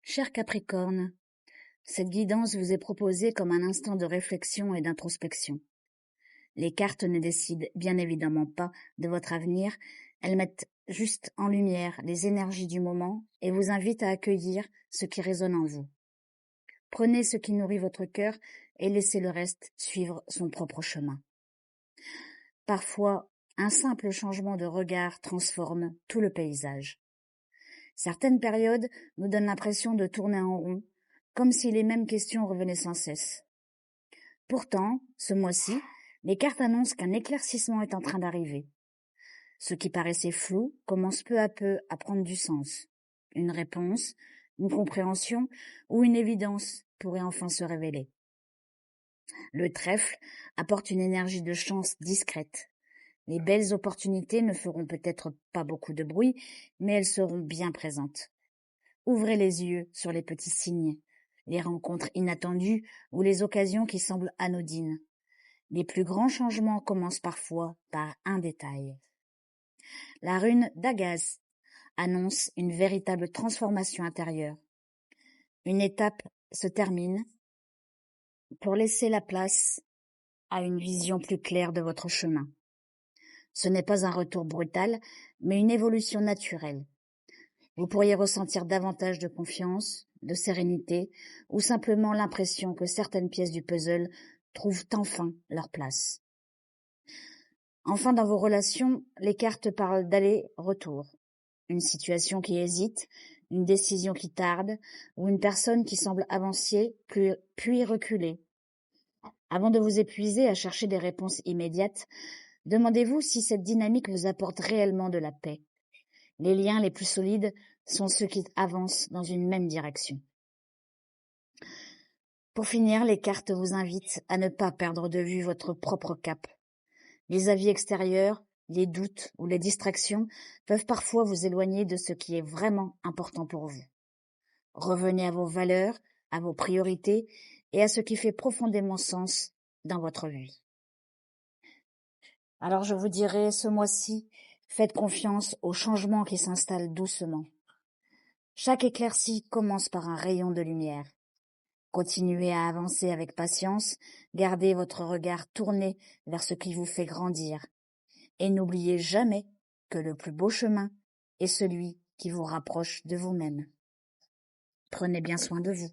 Cher Capricorne, cette guidance vous est proposée comme un instant de réflexion et d'introspection. Les cartes ne décident bien évidemment pas de votre avenir, elles mettent juste en lumière les énergies du moment et vous invitent à accueillir ce qui résonne en vous. Prenez ce qui nourrit votre cœur et laissez le reste suivre son propre chemin. Parfois, un simple changement de regard transforme tout le paysage. Certaines périodes nous donnent l'impression de tourner en rond, comme si les mêmes questions revenaient sans cesse. Pourtant, ce mois-ci, les cartes annoncent qu'un éclaircissement est en train d'arriver. Ce qui paraissait flou commence peu à peu à prendre du sens. Une réponse, une compréhension ou une évidence pourrait enfin se révéler. Le trèfle apporte une énergie de chance discrète. Les belles opportunités ne feront peut-être pas beaucoup de bruit, mais elles seront bien présentes. Ouvrez les yeux sur les petits signes, les rencontres inattendues ou les occasions qui semblent anodines. Les plus grands changements commencent parfois par un détail. La rune d'Agaz annonce une véritable transformation intérieure. Une étape se termine pour laisser la place à une vision plus claire de votre chemin. Ce n'est pas un retour brutal, mais une évolution naturelle. Vous pourriez ressentir davantage de confiance, de sérénité, ou simplement l'impression que certaines pièces du puzzle trouvent enfin leur place. Enfin, dans vos relations, les cartes parlent d'aller-retour. Une situation qui hésite, une décision qui tarde, ou une personne qui semble avancer puis reculer. Avant de vous épuiser à chercher des réponses immédiates, demandez-vous si cette dynamique vous apporte réellement de la paix. Les liens les plus solides sont ceux qui avancent dans une même direction. Pour finir, les cartes vous invitent à ne pas perdre de vue votre propre cap. Les avis extérieurs, les doutes ou les distractions peuvent parfois vous éloigner de ce qui est vraiment important pour vous. Revenez à vos valeurs, à vos priorités et à ce qui fait profondément sens dans votre vie. Alors je vous dirais, ce mois-ci, faites confiance aux changements qui s'installent doucement. Chaque éclaircie commence par un rayon de lumière. Continuez à avancer avec patience, gardez votre regard tourné vers ce qui vous fait grandir. Et n'oubliez jamais que le plus beau chemin est celui qui vous rapproche de vous-même. Prenez bien soin de vous.